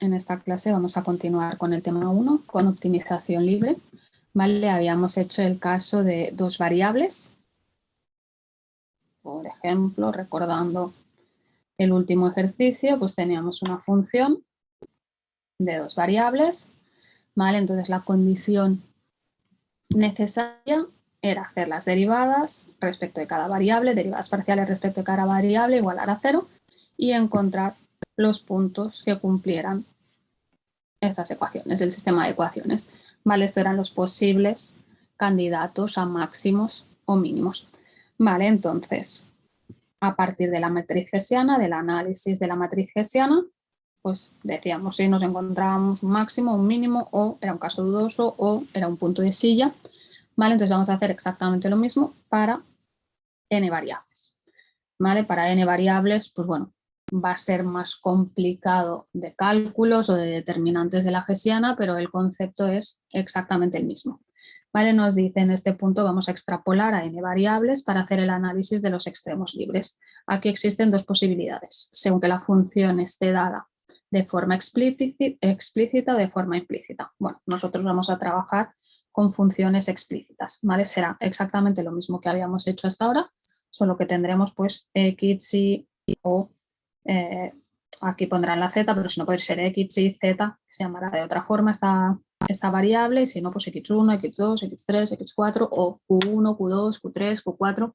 en esta clase vamos a continuar con el tema 1, con optimización libre. ¿Vale? Habíamos hecho el caso de dos variables. Por ejemplo, recordando el último ejercicio, pues teníamos una función de dos variables. ¿Vale? Entonces la condición necesaria era hacer las derivadas respecto de cada variable, derivadas parciales respecto de cada variable igualar a 0 y encontrar los puntos que cumplieran estas ecuaciones, el sistema de ecuaciones. ¿Vale? Estos eran los posibles candidatos a máximos o mínimos. Vale, entonces, a partir de la matriz hessiana, del análisis de la matriz hessiana, pues decíamos si nos encontrábamos un máximo, un mínimo, o era un caso dudoso, o era un punto de silla. ¿Vale? Entonces vamos a hacer exactamente lo mismo para n variables. ¿Vale? Para n variables, pues bueno, va a ser más complicado de cálculos o de determinantes de la hessiana, pero el concepto es exactamente el mismo. ¿Vale? Nos dice en este punto vamos a extrapolar a n variables para hacer el análisis de los extremos libres. Aquí existen dos posibilidades, según que la función esté dada de forma explícita o de forma implícita. Bueno, nosotros vamos a trabajar con funciones explícitas, ¿vale? Será exactamente lo mismo que habíamos hecho hasta ahora, solo que tendremos pues x, y o aquí pondrán la z, pero si no puede ser x, y z, que se llamará de otra forma esta variable, y si no, pues x1, x2, x3, x4, o q1, q2, q3, q4,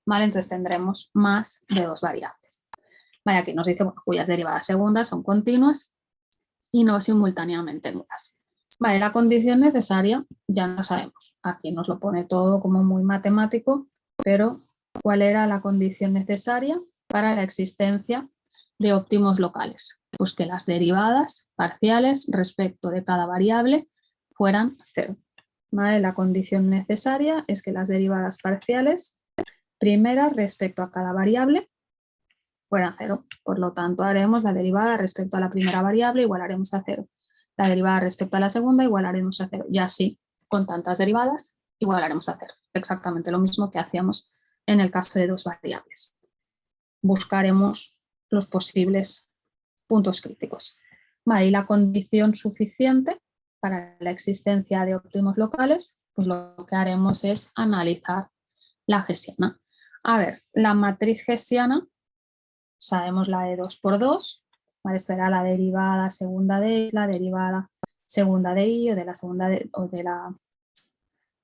¿vale? Entonces tendremos más de dos variables. Vale, aquí nos dice bueno, cuyas derivadas segundas son continuas y no simultáneamente nulas. Vale, la condición necesaria ya no sabemos. Aquí nos lo pone todo como muy matemático, pero ¿cuál era la condición necesaria para la existencia de óptimos locales? Pues que las derivadas parciales respecto de cada variable fueran 0. ¿Vale? La condición necesaria es que las derivadas parciales primeras respecto a cada variable fueran 0. Por lo tanto, haremos la derivada respecto a la primera variable, igualaremos a 0. La derivada respecto a la segunda, igualaremos a 0. Y así, con tantas derivadas, igualaremos a 0. Exactamente lo mismo que hacíamos en el caso de dos variables. Buscaremos los posibles puntos críticos. Vale, y la condición suficiente para la existencia de óptimos locales, pues lo que haremos es analizar la hessiana. A ver, la matriz hessiana, sabemos la de 2 por 2, ¿vale? Esto era la derivada segunda de la derivada segunda de y o de la segunda o de la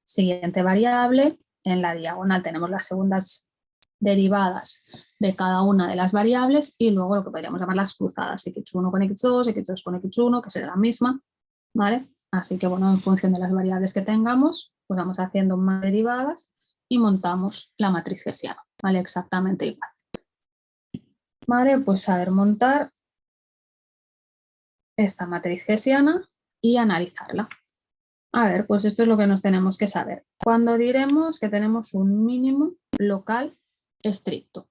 siguiente variable. En la diagonal tenemos las segundas derivadas de cada una de las variables y luego lo que podríamos llamar las cruzadas, x1 con x2, x2 con x1, que será la misma, ¿vale? Así que bueno, en función de las variables que tengamos, pues vamos haciendo más derivadas y montamos la matriz hessiana, ¿vale? Exactamente igual. Vale, pues saber montar esta matriz hessiana y analizarla. A ver, pues esto es lo que nos tenemos que saber. Cuando diremos que tenemos un mínimo local estricto,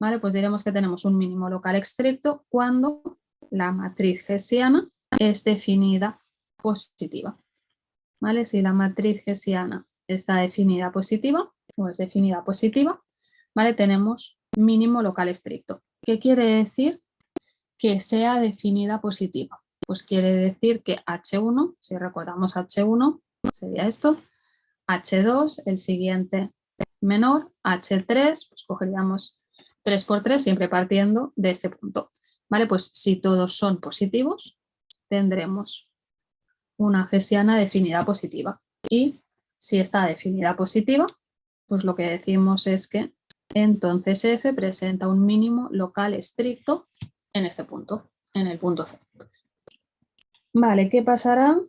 ¿vale? Pues diremos que tenemos un mínimo local estricto cuando la matriz hessiana es definida positiva, ¿vale? Si la matriz hessiana está definida positiva o es definida positiva, ¿vale? Tenemos mínimo local estricto. ¿Qué quiere decir que sea definida positiva? Pues quiere decir que H1, si recordamos H1, sería esto, H2, el siguiente menor, H3, pues cogeríamos 3 por 3, siempre partiendo de este punto. ¿Vale? Pues si todos son positivos, tendremos una hessiana definida positiva. Y si está definida positiva, pues lo que decimos es que entonces F presenta un mínimo local estricto en este punto, en el punto C. Vale, ¿qué pasará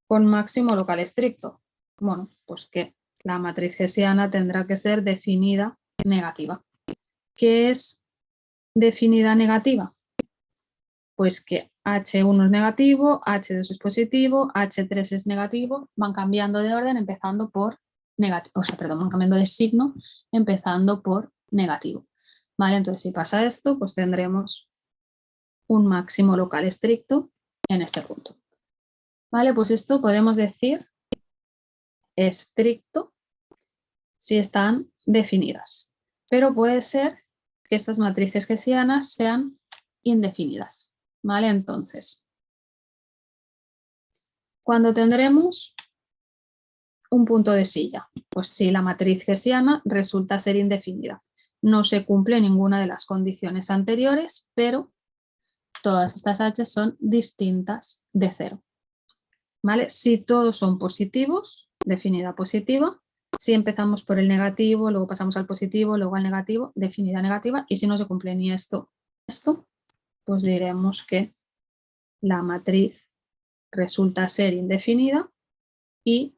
con máximo local estricto? Bueno, pues que la matriz hessiana tendrá que ser definida negativa. ¿Qué es definida negativa? Pues que H1 es negativo, H2 es positivo, H3 es negativo, van cambiando de orden empezando por negativo, o sea, perdón, van cambiando de signo empezando por negativo. Vale, entonces si pasa esto, pues tendremos un máximo local estricto en este punto. Vale, pues esto podemos decir estricto si están definidas, pero puede ser que estas matrices hessianas sean indefinidas. ¿Vale? Entonces, Cuando tendremos un punto de silla, pues si la matriz hessiana resulta ser indefinida. No se cumple ninguna de las condiciones anteriores, pero todas estas h son distintas de 0. ¿Vale? Si todos son positivos, definida positiva. Si empezamos por el negativo, luego pasamos al positivo, luego al negativo, definida negativa. Y si no se cumple ni esto, pues diremos que la matriz resulta ser indefinida y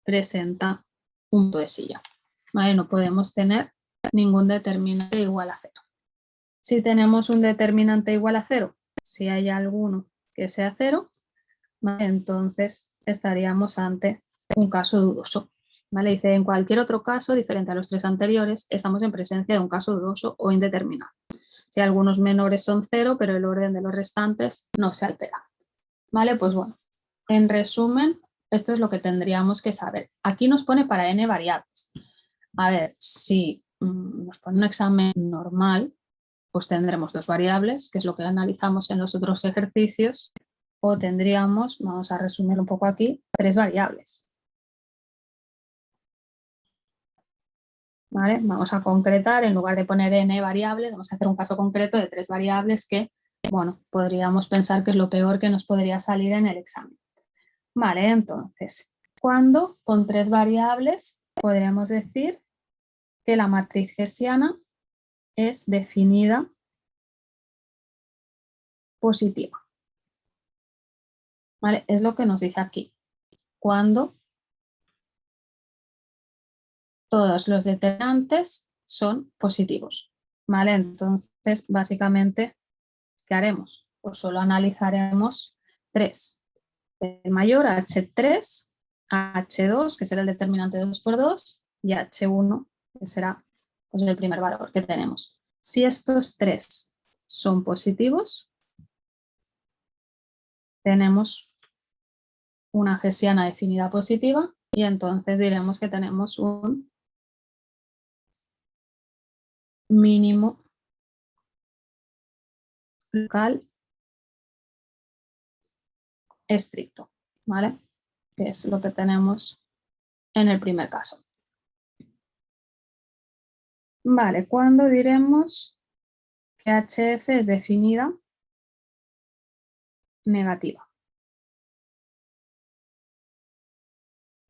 presenta un punto de silla. ¿Vale? No podemos tener ningún determinante igual a 0. Si tenemos un determinante igual a 0, si hay alguno que sea 0, ¿vale? Entonces estaríamos ante un caso dudoso. ¿Vale? Dice, en cualquier otro caso, diferente a los 3 anteriores, estamos en presencia de un caso dudoso o indeterminado. Si algunos menores son 0, pero el orden de los restantes no se altera. ¿Vale? Pues bueno, en resumen, esto es lo que tendríamos que saber. Aquí nos pone para n variables. A ver, si nos pone un examen normal, pues tendremos 2 variables, que es lo que analizamos en los otros ejercicios, o tendríamos, vamos a resumir un poco aquí, 3 variables. ¿Vale? Vamos a concretar, en lugar de poner n variables, vamos a hacer un caso concreto de 3 variables que, bueno, podríamos pensar que es lo peor que nos podría salir en el examen. Vale, entonces, ¿cuándo con 3 variables podríamos decir que la matriz hessiana es definida positiva? ¿Vale? Es lo que nos dice aquí. Cuando todos los determinantes son positivos. ¿Vale? Entonces, básicamente, ¿qué haremos? Pues solo analizaremos 3. El mayor, H3, H2, que será el determinante 2 por 2, y H1, que será pues, el primer valor que tenemos. Si estos 3 son positivos, tenemos una hessiana definida positiva y entonces diremos que tenemos un mínimo local estricto, ¿vale? Que es lo que tenemos en el primer caso. Vale, ¿cuándo diremos que HF es definida negativa?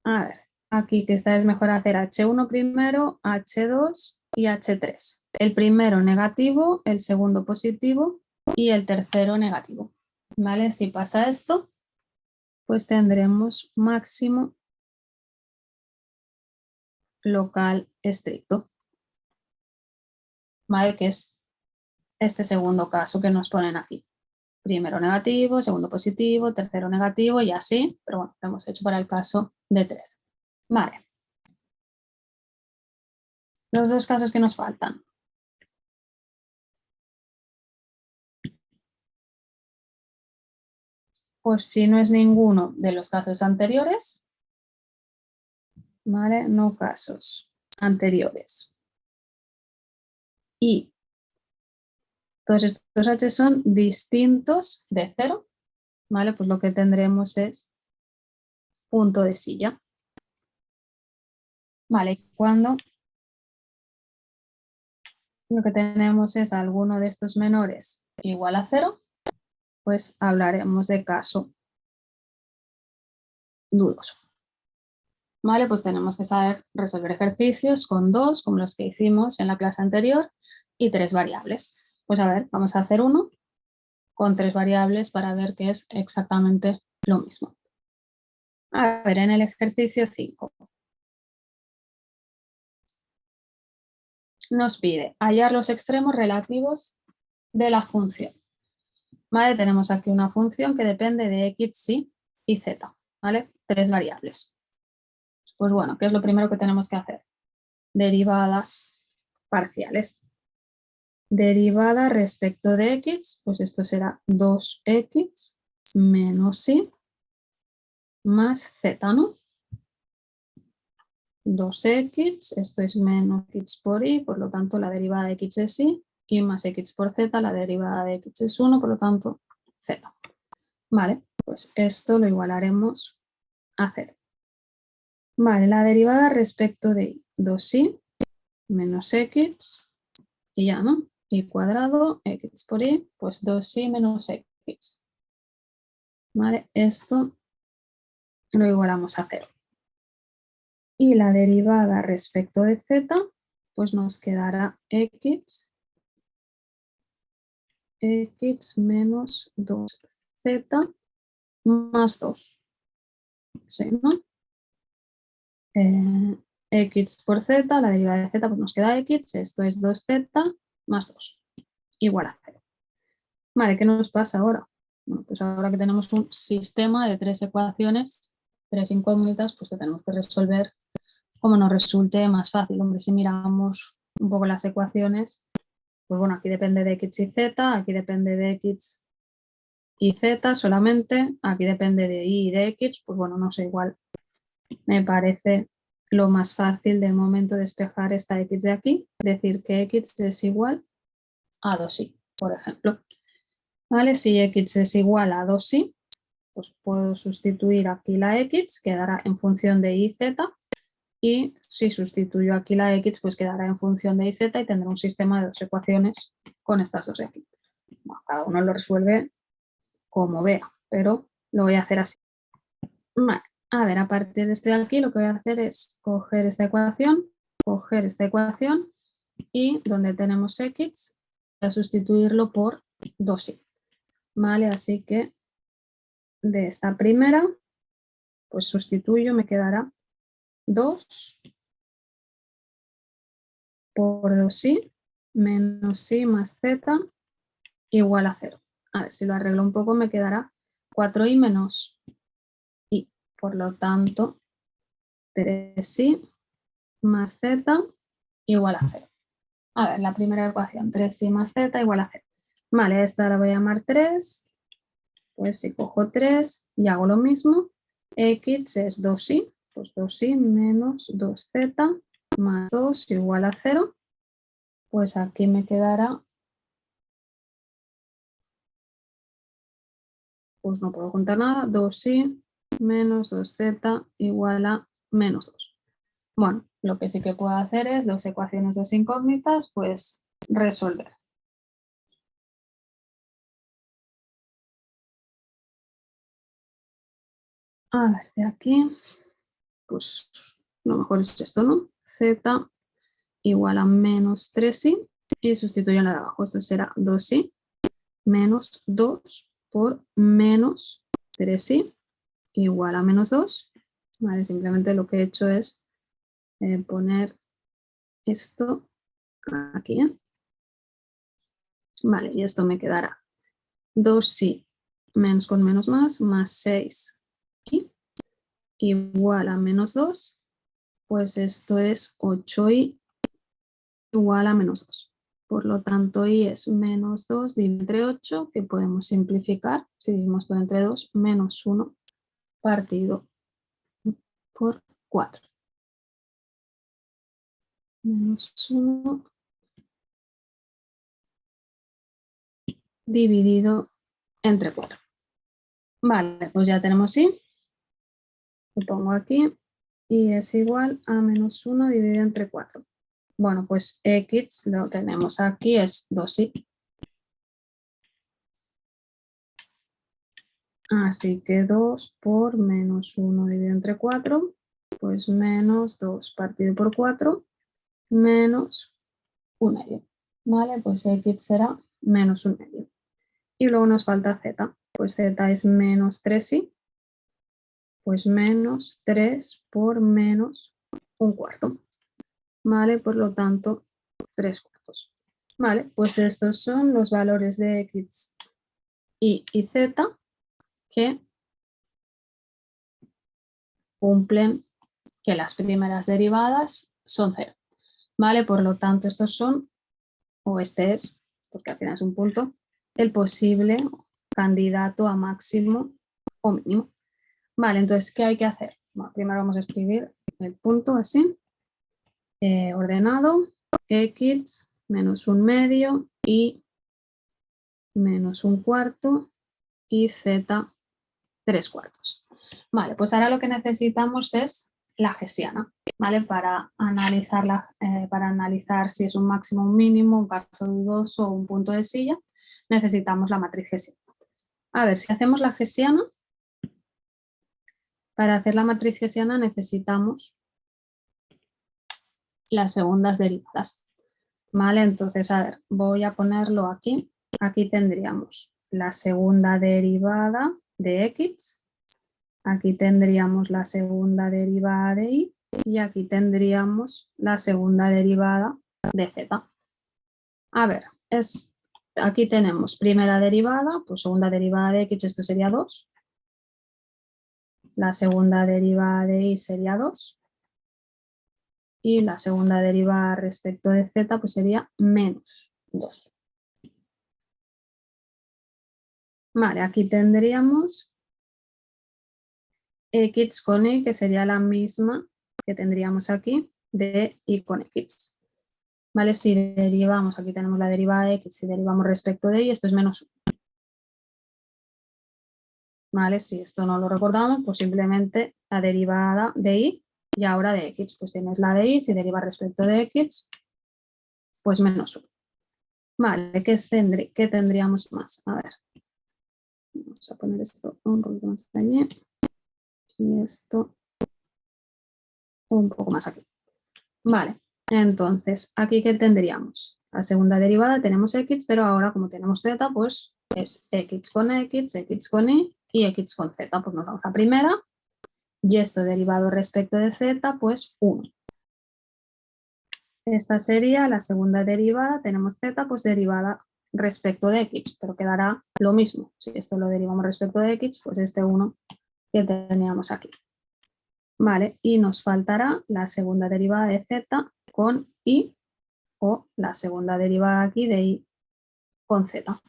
A ver, aquí quizás es mejor hacer H1 primero, H2 y H3. El primero negativo, el segundo positivo y el tercero negativo. ¿Vale? Si pasa esto, pues tendremos máximo local estricto. ¿Vale? Que es este segundo caso que nos ponen aquí. Primero negativo, segundo positivo, tercero negativo y así, pero bueno, lo hemos hecho para el caso de 3. Vale. Los 2 casos que nos faltan. Pues si no es ninguno de los casos anteriores, ¿vale? No casos anteriores. Y todos estos h son distintos de 0, ¿vale? Pues lo que tendremos es punto de silla. Vale, cuando lo que tenemos es alguno de estos menores igual a 0, pues hablaremos de caso dudoso. Vale, pues tenemos que saber resolver ejercicios con 2, como los que hicimos en la clase anterior, y 3 variables. Pues a ver, vamos a hacer uno con 3 variables para ver que es exactamente lo mismo. A ver, en el ejercicio 5 nos pide hallar los extremos relativos de la función. ¿Vale? Tenemos aquí una función que depende de x, y z, ¿vale? 3 variables. Pues bueno, ¿qué es lo primero que tenemos que hacer? Derivadas parciales. Derivada respecto de x, pues esto será 2x menos y más z, ¿no? 2x, esto es menos x por y, por lo tanto la derivada de x es y más x por z, la derivada de x es 1, por lo tanto z. Vale, pues pues esto lo igualaremos a 0. Vale, la derivada respecto de y, 2y menos x, y ya, ¿no? Y cuadrado, x por y, pues 2y menos x. Vale, esto lo igualamos a 0. Y la derivada respecto de z, pues nos quedará x menos 2z más 2. Sí, ¿no? X por z, la derivada de z, pues nos queda x, esto es 2z más 2, igual a 0. Vale, ¿qué nos pasa ahora? Bueno, pues ahora que tenemos un sistema de 3 ecuaciones, 3 incógnitas, pues que tenemos que resolver como nos resulte más fácil. Hombre, si miramos un poco las ecuaciones, pues bueno, aquí depende de x y z, aquí depende de x y z solamente, aquí depende de y de x, pues bueno, no sé, igual me parece lo más fácil de momento despejar esta x de aquí, decir que x es igual a 2y, por ejemplo. ¿Vale? Si x es igual a 2y, pues puedo sustituir aquí la x, quedará en función de y y z, y si sustituyo aquí la x, pues quedará en función de y z y tendré un sistema de 2 ecuaciones con estas dos de aquí. Bueno, cada uno lo resuelve como vea, pero lo voy a hacer así. Vale. A ver, a partir de este de aquí lo que voy a hacer es coger esta ecuación y donde tenemos x, voy a sustituirlo por 2y. Vale, así que de esta primera, pues sustituyo, me quedará 2 por 2y menos y más z igual a 0. A ver, si lo arreglo un poco me quedará 4y menos y. Por lo tanto, 3y más z igual a 0. A ver, la primera ecuación, 3y más z igual a 0. Vale, esta la voy a llamar 3. Pues si cojo 3 y hago lo mismo, x es 2y, pues 2y menos 2z más 2 igual a 0. Pues aquí me quedará, pues no puedo contar nada, 2y menos 2z igual a menos 2. Bueno, lo que sí que puedo hacer es dos ecuaciones dos incógnitas, pues resolver. A ver, de aquí, pues lo mejor es esto, ¿no? Z igual a menos 3y y sustituyo en la de abajo. Esto será 2y menos 2 por menos 3y igual a menos 2. Vale, simplemente lo que he hecho es poner esto aquí. Vale, y esto me quedará 2y menos con menos más 6y igual a menos 2. Pues esto es 8y igual a menos 2. Por lo tanto, y es menos 2 dividido entre 8, que podemos simplificar, si dividimos todo entre 2, menos 1 partido por 4. Menos 1 dividido entre 4. Vale, pues ya tenemos y. Lo pongo aquí y es igual a menos 1 dividido entre 4. Bueno, pues x lo tenemos aquí, es 2y. Así que 2 por menos 1 dividido entre 4, pues menos 2 partido por 4, menos 1 medio. ¿Vale? Pues x será menos 1 medio. Y luego nos falta z. Pues z es menos 3y, pues menos 3 por menos 1 cuarto. ¿Vale? Por lo tanto, 3 cuartos. Vale, pues estos son los valores de x y z que cumplen que las primeras derivadas son 0. ¿Vale? Por lo tanto, estos son, o este es, porque al final es un punto, el posible candidato a máximo o mínimo. Vale, entonces, ¿qué hay que hacer? Bueno, primero vamos a escribir el punto así, ordenado, x menos 1 medio y menos 1 cuarto y z 3/4. Vale, pues ahora lo que necesitamos es la hessiana, ¿vale? Para analizar si es un máximo o un mínimo, un caso dudoso o un punto de silla, necesitamos la matriz hessiana. A ver, si hacemos la hessiana, para hacer la matriz hessiana necesitamos las segundas derivadas. ¿Vale? Entonces, a ver, voy a ponerlo aquí. Aquí tendríamos la segunda derivada de x, aquí tendríamos la segunda derivada de y aquí tendríamos la segunda derivada de z. A ver, aquí tenemos primera derivada, pues segunda derivada de x, esto sería 2. La segunda derivada de y sería 2. Y la segunda derivada respecto de z pues sería menos 2. Vale, aquí tendríamos x con y, que sería la misma que tendríamos aquí de y con x. Vale, si derivamos, aquí tenemos la derivada de x, si derivamos respecto de y, esto es menos 1. Vale, si esto no lo recordamos, pues simplemente la derivada de y y ahora de x, pues tienes la de y, si deriva respecto de x, pues menos 1. Vale, ¿qué tendríamos más? A ver, vamos a poner esto un poquito más allí y esto un poco más aquí. Vale, entonces, ¿aquí qué tendríamos? La segunda derivada tenemos x, pero ahora como tenemos z, pues es x con y x con z. Pues nos vamos a primera y esto derivado respecto de z, pues 1. Esta sería la segunda derivada, tenemos z, pues derivada respecto de x, pero quedará lo mismo. Si esto lo derivamos respecto de x, pues este 1 que teníamos aquí. Vale, y nos faltará la segunda derivada de z con y o la segunda derivada aquí de y con z.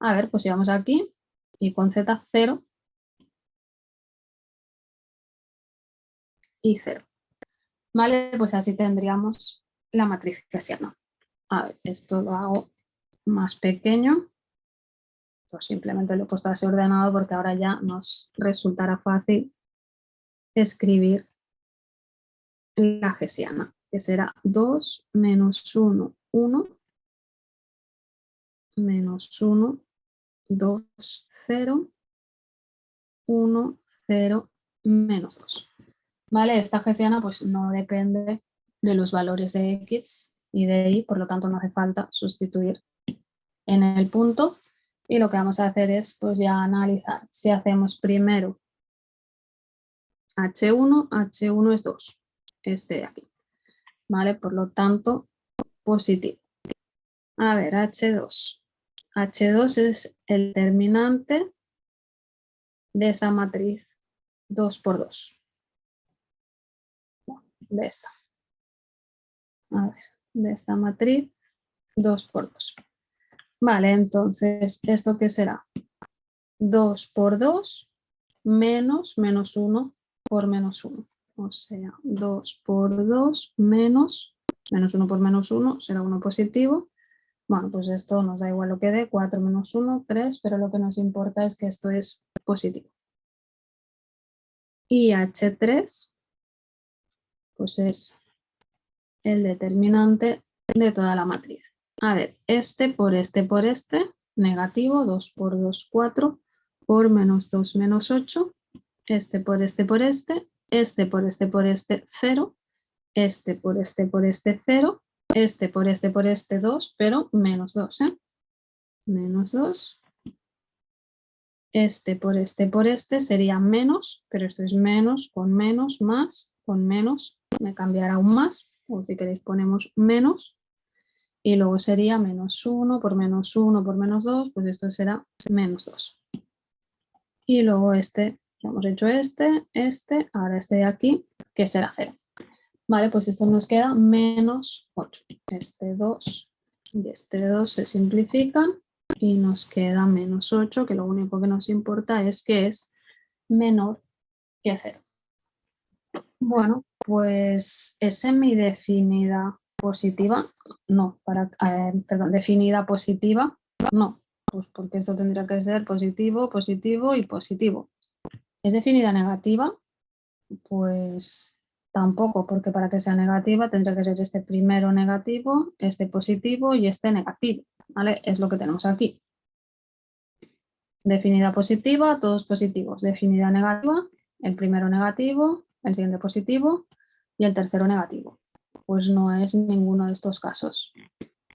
A ver, pues si vamos aquí y con z 0 y 0. Vale, pues así tendríamos la matriz hessiana. A ver, esto lo hago más pequeño. Esto simplemente lo he puesto así ordenado porque ahora ya nos resultará fácil escribir la hessiana, que será 2 menos 1, 1, menos 1, 2, 0, 1, 0, menos 2. ¿Vale? Esta hessiana pues no depende de los valores de x y de y, por lo tanto no hace falta sustituir en el punto. Y lo que vamos a hacer es pues ya analizar. Si hacemos primero H1, H1 es 2, este de aquí. ¿Vale? Por lo tanto, positivo. A ver, H2. H2 es el determinante de esta matriz 2 por 2. De esta. A ver, de esta matriz 2 por 2. Vale, entonces, ¿esto qué será? 2 por 2 menos 1 por menos 1. O sea, 2 por 2 menos 1 por menos 1 será 1 positivo. Bueno, pues esto nos da igual lo que dé, 4 menos 1, 3, pero lo que nos importa es que esto es positivo. Y H3, pues es el determinante de toda la matriz. A ver, este por este, negativo, 2 por 2, 4, por menos 2, menos 8, este por este, por este por este, 0, este por este, 0, este por este, 2, pero menos 2, menos 2, este por este sería menos, pero esto es menos, más, con menos, me cambiará un más, o si queréis ponemos menos, y luego sería menos 1 por menos 1 por menos 2, pues esto será menos 2. Y luego este, ya hemos hecho ahora este de aquí, que será 0. Vale, pues esto nos queda menos 8. Este 2 y este 2 se simplifican y nos queda menos 8, que lo único que nos importa es que es menor que 0. Bueno, pues es semidefinida positiva, no, definida positiva, no, pues porque esto tendría que ser positivo, positivo y positivo. ¿Es definida negativa? Pues tampoco, porque para que sea negativa tendría que ser este primero negativo, este positivo y este negativo, ¿vale? Es lo que tenemos aquí. Definida positiva, todos positivos. Definida negativa, el primero negativo, el siguiente positivo y el tercero negativo. Pues no es ninguno de estos casos.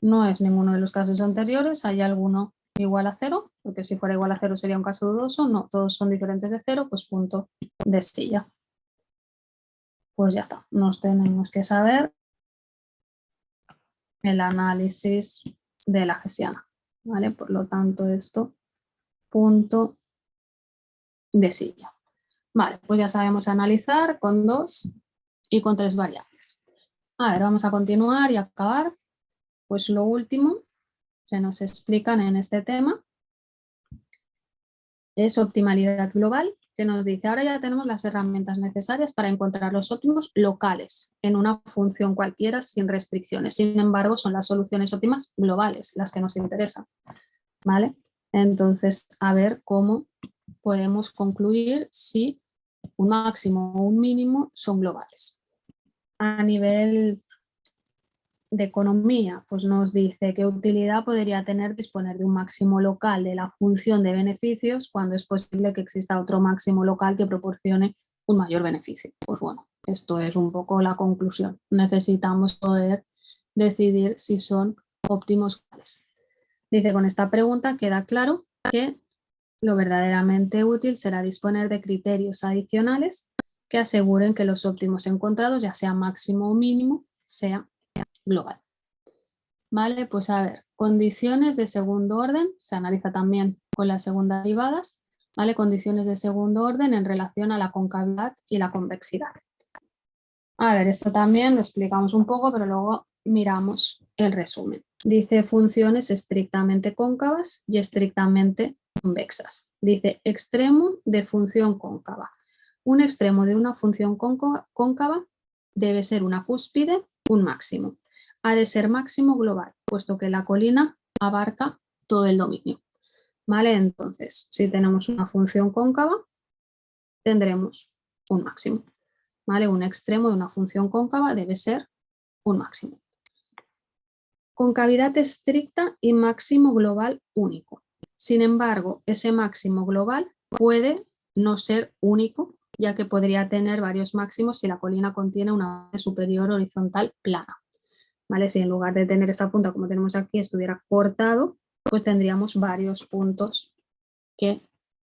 No es ninguno de los casos anteriores. ¿Hay alguno igual a 0? Porque si fuera igual a 0 sería un caso dudoso. No, todos son diferentes de 0, pues punto de silla. Pues ya está. Nos tenemos que saber el análisis de la hessiana, ¿vale? Por lo tanto, esto, punto de silla. Vale, pues ya sabemos analizar con 2 y con 3 variables. A ver, vamos a continuar y acabar. Pues lo último que nos explican en este tema es optimalidad global, que nos dice, ahora ya tenemos las herramientas necesarias para encontrar los óptimos locales en una función cualquiera sin restricciones. Sin embargo, son las soluciones óptimas globales las que nos interesan, ¿vale? Entonces, a ver cómo podemos concluir si un máximo o un mínimo son globales. A nivel de economía, pues nos dice qué utilidad podría tener disponer de un máximo local de la función de beneficios cuando es posible que exista otro máximo local que proporcione un mayor beneficio. Pues bueno, esto es un poco la conclusión. Necesitamos poder decidir si son óptimos locales. Dice, con esta pregunta queda claro que lo verdaderamente útil será disponer de criterios adicionales que aseguren que los óptimos encontrados, ya sea máximo o mínimo, sea global. Vale, pues a ver, condiciones de segundo orden, se analiza también con las segundas derivadas, ¿vale? Condiciones de segundo orden en relación a la concavidad y la convexidad. A ver, esto también lo explicamos un poco, pero luego miramos el resumen. Dice funciones estrictamente cóncavas y estrictamente convexas. Dice extremo de función cóncava. Un extremo de una función cóncava debe ser una cúspide, un máximo. Ha de ser máximo global, puesto que la colina abarca todo el dominio. ¿Vale? Entonces, si tenemos una función cóncava, tendremos un máximo. ¿Vale? Un extremo de una función cóncava debe ser un máximo. Concavidad estricta y máximo global único. Sin embargo, ese máximo global puede no ser único, ya que podría tener varios máximos si la colina contiene una base superior horizontal plana. ¿Vale? Si en lugar de tener esta punta como tenemos aquí estuviera cortado, pues tendríamos varios puntos que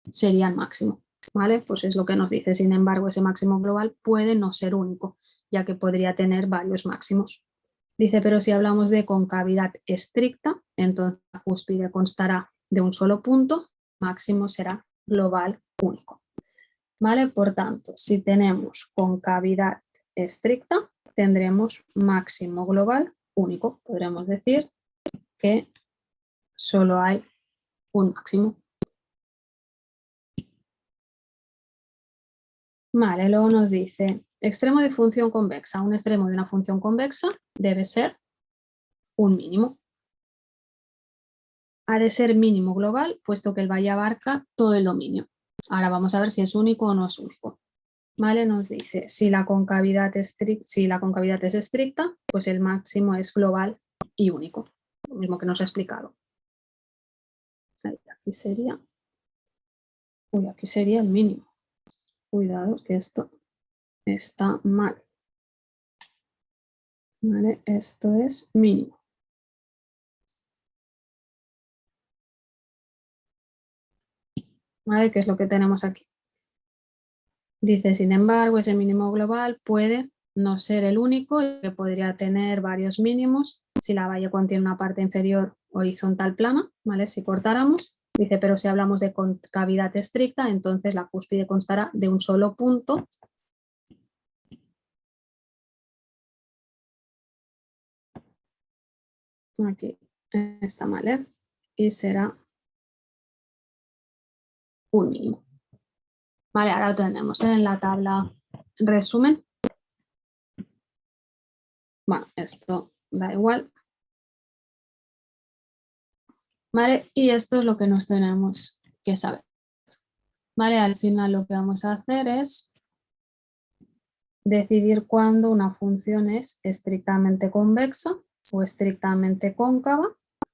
serían máximo. ¿Vale? Pues es lo que nos dice. Sin embargo, ese máximo global puede no ser único, ya que podría tener varios máximos. Dice, pero si hablamos de concavidad estricta, entonces la cúspide constará de un solo punto, máximo será global único. ¿Vale? Por tanto, si tenemos concavidad estricta, tendremos máximo global único. Podremos decir que solo hay un máximo. Vale, luego nos dice, extremo de función convexa. Un extremo de una función convexa debe ser un mínimo. Ha de ser mínimo global, puesto que el valle abarca todo el dominio. Ahora vamos a ver si es único o no es único. Vale, nos dice, si la concavidad es estricta, pues el máximo es global y único. Lo mismo que nos ha explicado. Aquí sería el mínimo. Cuidado que esto está mal. Vale, esto es mínimo. ¿Vale? ¿Qué es lo que tenemos aquí? Dice, sin embargo, ese mínimo global puede no ser el único, que podría tener varios mínimos si la valla contiene una parte inferior horizontal plana, ¿vale? Si cortáramos. Dice, pero si hablamos de concavidad estricta, entonces la cúspide constará de un solo punto. Aquí está mal, ¿eh? Y será un mínimo. Vale, ahora lo tenemos en la tabla resumen. Bueno, esto da igual. Vale, y esto es lo que nos tenemos que saber. ¿Vale? Al final lo que vamos a hacer es decidir cuándo una función es estrictamente convexa o estrictamente cóncava,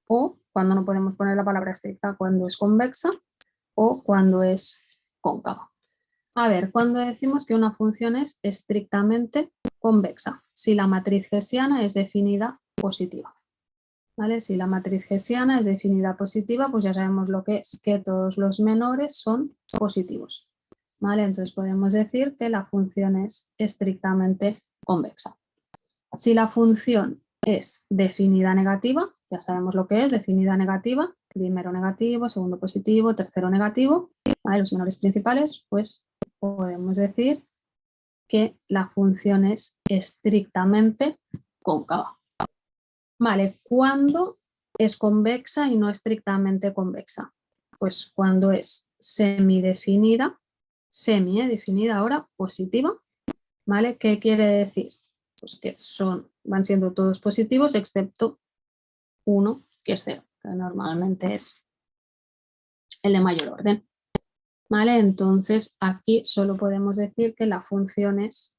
o cuando no podemos poner la palabra estricta, cuando es convexa o cuando es cóncava. A ver, cuando decimos que una función es estrictamente convexa, si la matriz hessiana es definida positiva. ¿Vale? Si la matriz hessiana es definida positiva, pues ya sabemos lo que es, que todos los menores son positivos. ¿Vale? Entonces podemos decir que la función es estrictamente convexa. Si la función es definida negativa, ya sabemos lo que es definida negativa, primero negativo, segundo positivo, tercero negativo, ¿vale? Los menores principales, pues podemos decir que la función es estrictamente cóncava. Vale, ¿cuándo es convexa y no estrictamente convexa? Pues cuando es semidefinida, definida ahora, positiva, ¿vale? ¿Qué quiere decir? Pues que van siendo todos positivos excepto uno, que es 0, que normalmente es el de mayor orden. ¿Vale? Entonces aquí solo podemos decir que la función es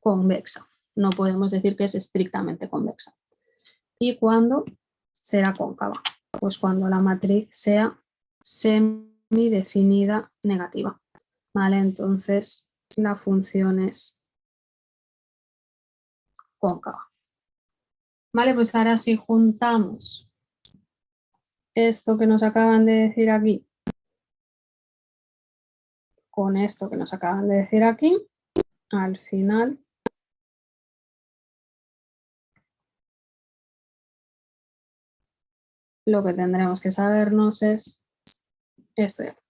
convexa, no podemos decir que es estrictamente convexa. ¿Y cuándo será cóncava? Pues cuando la matriz sea semidefinida negativa. ¿Vale? Entonces la función es cóncava. Vale, pues ahora si juntamos esto que nos acaban de decir aquí con esto que nos acaban de decir aquí, al final lo que tendremos que sabernos es esto de aquí.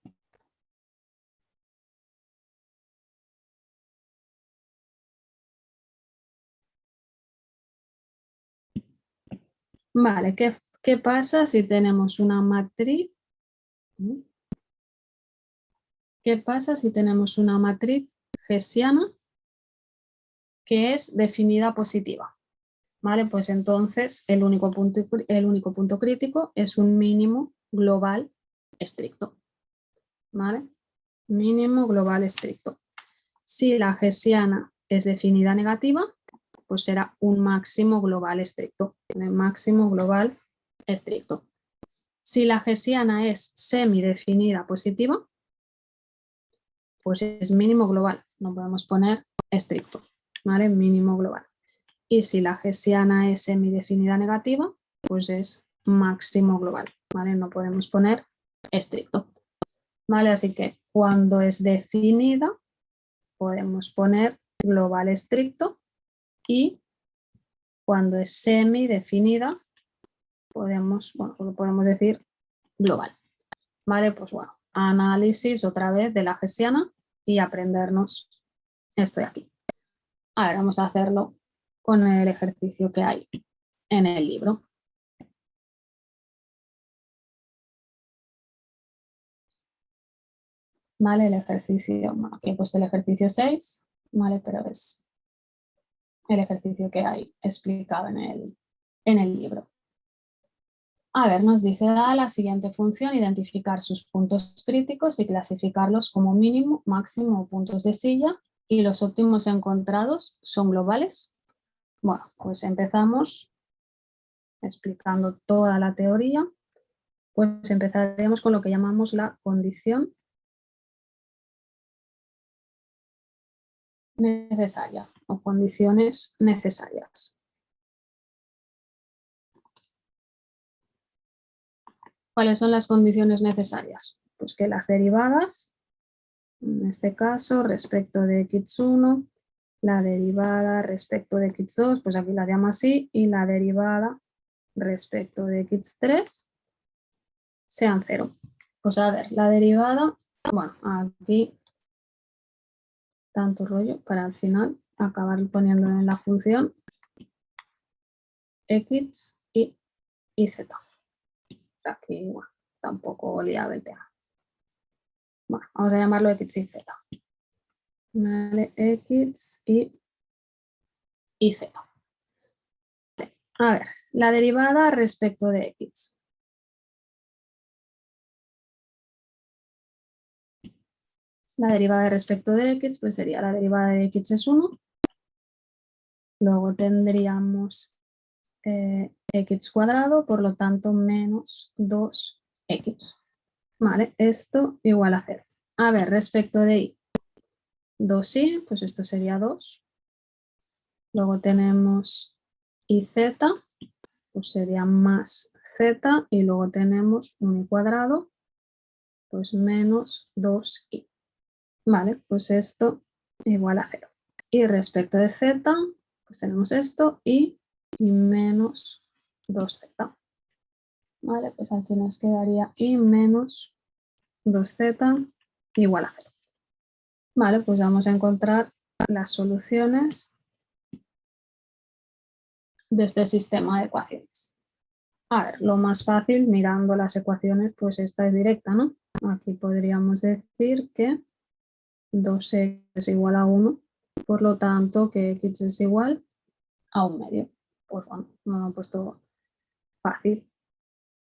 Vale, ¿qué pasa si tenemos una matriz? ¿Qué pasa si tenemos una matriz hessiana que es definida positiva? ¿Vale? Pues entonces el único punto crítico es un mínimo global estricto. ¿Vale? Mínimo global estricto. Si la hessiana es definida negativa, pues será un máximo global estricto. Máximo global estricto. Si la hessiana es semidefinida positiva, pues es mínimo global. No podemos poner estricto. ¿Vale? Mínimo global. Y si la hessiana es semidefinida negativa, pues es máximo global, ¿vale? No podemos poner estricto, ¿vale? Así que cuando es definida, podemos poner global estricto, y cuando es semidefinida, podemos decir global, ¿vale? Pues bueno, análisis otra vez de la hessiana y aprendernos esto de aquí. Ahora vamos a hacerlo con el ejercicio que hay en el libro. ¿Vale? El ejercicio, bueno, aquí he puesto el ejercicio 6, ¿vale? Pero es el ejercicio que hay explicado en el libro. A ver, nos dice, da la siguiente función, identificar sus puntos críticos y clasificarlos como mínimo, máximo o puntos de silla, y los óptimos encontrados son globales. Bueno, pues empezamos explicando toda la teoría. Pues empezaremos con lo que llamamos la condición necesaria o condiciones necesarias. ¿Cuáles son las condiciones necesarias? Pues que las derivadas, en este caso respecto de x1, la derivada respecto de x2, pues aquí la llamo así, y la derivada respecto de x3 sean 0. Pues a ver, la derivada, bueno, aquí tanto rollo para al final acabar poniéndolo en la función x y z. Aquí, bueno, tampoco liado el tema. Bueno, vamos a llamarlo x y z. Vale, x y z. A ver, la derivada respecto de x. La derivada respecto de x pues sería la derivada de x es 1. Luego tendríamos x cuadrado, por lo tanto menos 2x. Vale, esto igual a 0. A ver, respecto de y, 2y, pues esto sería 2. Luego tenemos iz, pues sería más z, y luego tenemos un y cuadrado, pues menos 2y. Vale, pues esto igual a 0. Y respecto de z, pues tenemos esto y menos 2z. Vale, pues aquí nos quedaría y menos 2z igual a 0. Vale, pues vamos a encontrar las soluciones de este sistema de ecuaciones. A ver, lo más fácil mirando las ecuaciones, pues esta es directa, ¿no? Aquí podríamos decir que 2x es igual a 1, por lo tanto que x es igual a 1 medio. Pues bueno, no lo he puesto fácil.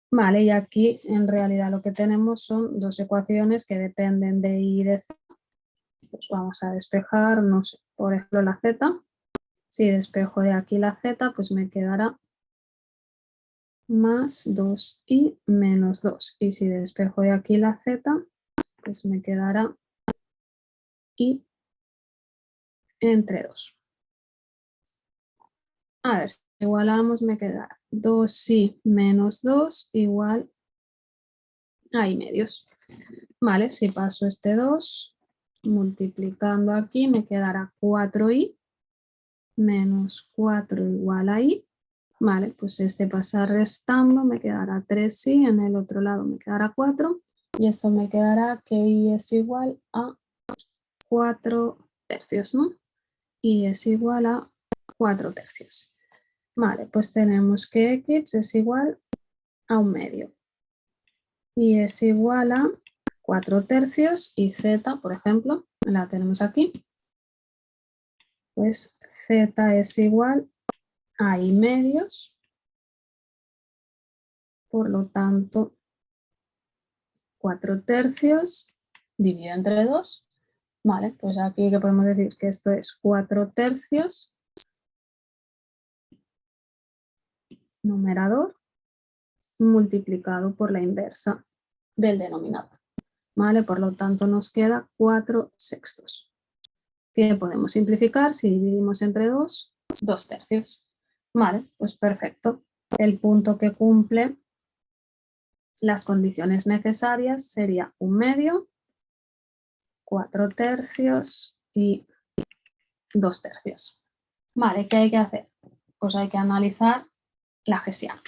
Vale, y aquí en realidad lo que tenemos son dos ecuaciones que dependen de y y de z. Pues vamos a despejar, no sé, por ejemplo la z. Si despejo de aquí la z, pues me quedará más 2y menos 2. Y si despejo de aquí la z, pues me quedará y entre 2. A ver, si igualamos me quedará 2y menos 2 igual a y medios. Vale, si paso este 2, multiplicando aquí me quedará 4y menos 4 igual a y. Vale, pues este pasa restando, me quedará 3y, en el otro lado me quedará 4, y esto me quedará que y es igual a 4 tercios, ¿no? Y es igual a 4 tercios. Vale, pues tenemos que x es igual a 1 medio. Y es igual a 4 tercios, y z, por ejemplo, la tenemos aquí. Pues z es igual a y medios. Por lo tanto, 4 tercios dividido entre 2. Vale, pues aquí que podemos decir que esto es 4 tercios numerador multiplicado por la inversa del denominador. Vale, por lo tanto nos queda 4 sextos. ¿Qué podemos simplificar? Si dividimos entre 2, 2 tercios. Vale, pues perfecto. El punto que cumple las condiciones necesarias sería 1 medio, 4 tercios y 2 tercios. Vale, ¿qué hay que hacer? Pues hay que analizar la hesiana.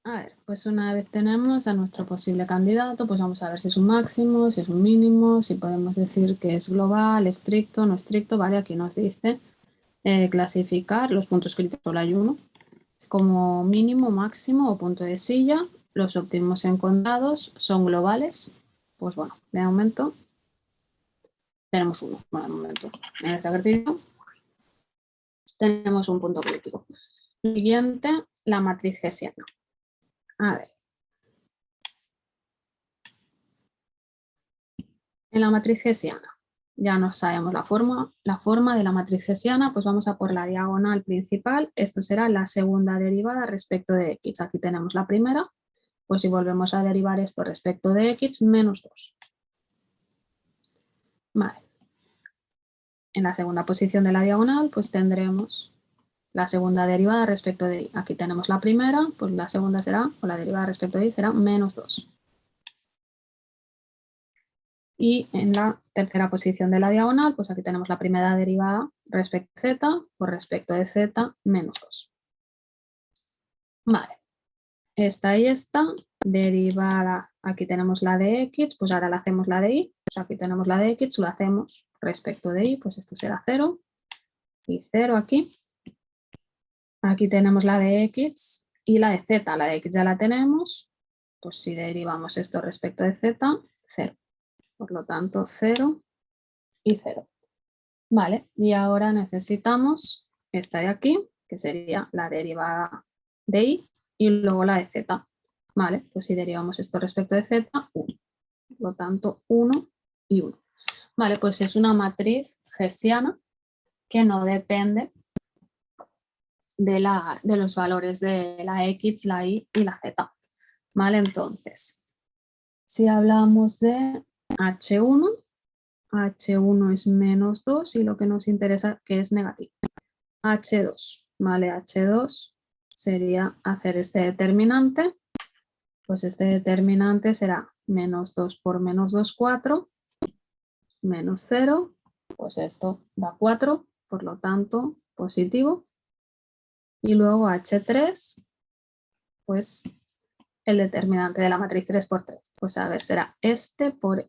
A ver, pues una vez tenemos a nuestro posible candidato, pues vamos a ver si es un máximo, si es un mínimo, si podemos decir que es global, estricto, no estricto, ¿vale? Aquí nos dice clasificar los puntos críticos, solo hay uno, como mínimo, máximo o punto de silla. Los óptimos encontrados son globales. Pues bueno, de momento tenemos uno. Bueno, de momento, en este ejercicio tenemos un punto crítico. Siguiente, la matriz hessiana. A ver. En la matriz hessiana ya no sabemos la forma de la matriz hessiana, pues vamos a por la diagonal principal. Esto será la segunda derivada respecto de x. Aquí tenemos la primera, pues si volvemos a derivar esto respecto de x, menos 2. Vale. En la segunda posición de la diagonal, pues tendremos la segunda derivada respecto de y. Aquí tenemos la primera, pues la segunda será, o la derivada respecto de y será menos 2. Y en la tercera posición de la diagonal, pues aquí tenemos la primera derivada respecto a z por respecto de z menos 2. Vale, esta y esta derivada, aquí tenemos la de x, pues ahora la hacemos la de y, pues aquí tenemos la de x, lo hacemos respecto de y, pues esto será 0 y 0 aquí. Aquí tenemos la de x y la de z, la de x ya la tenemos, pues si derivamos esto respecto de z, 0. Por lo tanto, 0 y 0. Vale, y ahora necesitamos esta de aquí, que sería la derivada de y luego la de z. Vale, pues si derivamos esto respecto de z, 1. Por lo tanto, 1 y 1. Vale, pues es una matriz hessiana que no depende de los valores de la x, la y la z. Vale, entonces, si hablamos de H1, H1 es menos 2 y lo que nos interesa que es negativo. H2, ¿vale? H2 sería hacer este determinante, pues este determinante será menos 2 por menos 2, 4, menos 0, pues esto da 4, por lo tanto positivo. Y luego H3, pues el determinante de la matriz 3 por 3, pues a ver, será este por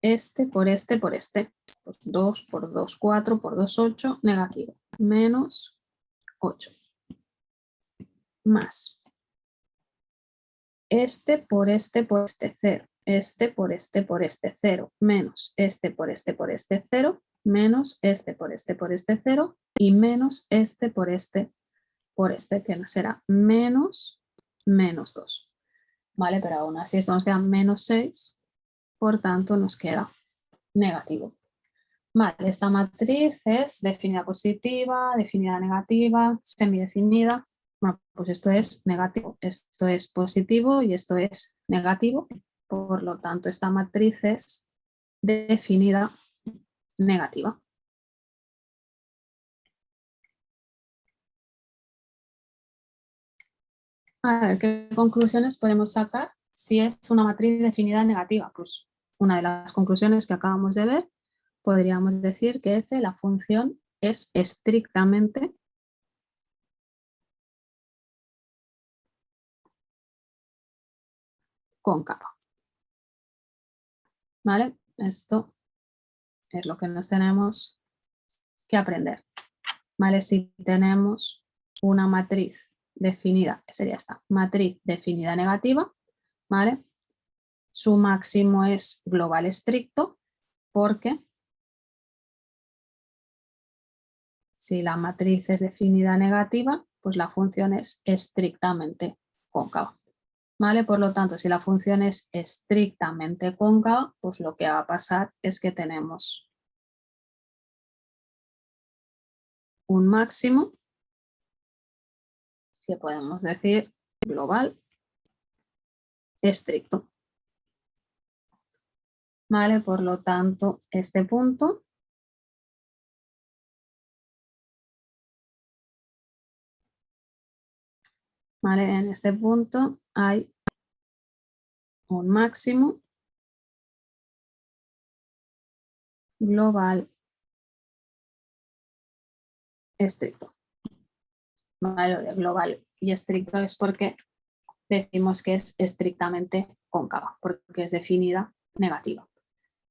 este por este por este. Pues 2 por 2, 4 por 2, 8, negativo, menos 8. Más este por este por este 0, este por este por este 0, menos este por este por este 0, menos este por este por este 0 y menos este por este, que será menos 2. ¿Vale? Pero aún así esto nos queda menos 6, por tanto nos queda negativo. Vale, esta matriz es definida positiva, definida negativa, semidefinida. Bueno, pues esto es negativo, esto es positivo y esto es negativo. Por lo tanto, esta matriz es definida negativa. A ver, ¿qué conclusiones podemos sacar si es una matriz definida negativa? Pues una de las conclusiones que acabamos de ver, podríamos decir que f, la función, es estrictamente cóncava. ¿Vale? Esto es lo que nos tenemos que aprender. ¿Vale? Si tenemos una matriz definida, que sería esta, matriz definida negativa, ¿vale? Su máximo es global estricto, porque si la matriz es definida negativa, pues la función es estrictamente cóncava. ¿Vale? Por lo tanto, si la función es estrictamente cóncava, pues lo que va a pasar es que tenemos un máximo que podemos decir global estricto. ¿Vale? Por lo tanto, este punto ¿vale? En este punto hay un máximo global estricto. ¿Vale? Lo de global y estricto es porque decimos que es estrictamente cóncava, porque es definida negativa.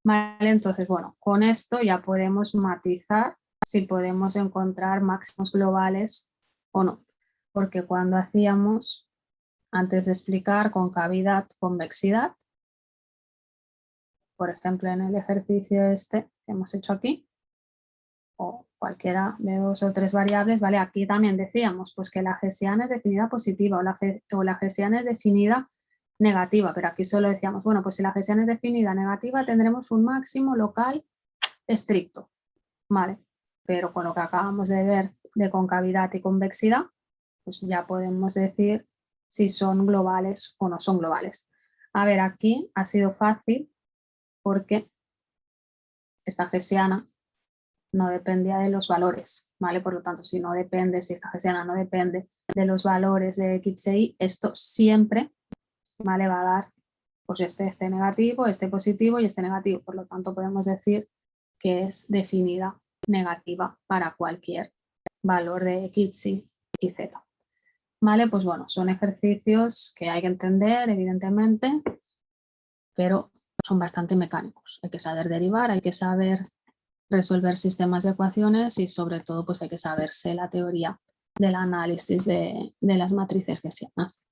¿Vale? Entonces, bueno, con esto ya podemos matizar si podemos encontrar máximos globales o no. Porque cuando hacíamos, antes de explicar concavidad, convexidad, por ejemplo, en el ejercicio este que hemos hecho aquí, o cualquiera de 2 o 3 variables, ¿vale? Aquí también decíamos pues que la hessiana es definida positiva o la hessiana es definida negativa, pero aquí solo decíamos, bueno, pues si la hessiana es definida negativa tendremos un máximo local estricto, ¿vale? Pero con lo que acabamos de ver de concavidad y convexidad, pues ya podemos decir si son globales o no son globales. A ver, aquí ha sido fácil porque esta hessiana no dependía de los valores, ¿vale? Por lo tanto, si no depende, si esta hessiana no depende de los valores de x e y, esto siempre, ¿vale? Va a dar pues este negativo, este positivo y este negativo. Por lo tanto, podemos decir que es definida negativa para cualquier valor de x, y z. ¿Vale? Pues bueno, son ejercicios que hay que entender, evidentemente, pero son bastante mecánicos. Hay que saber derivar, hay que saber resolver sistemas de ecuaciones y sobre todo pues hay que saberse la teoría del análisis de las matrices hessianas.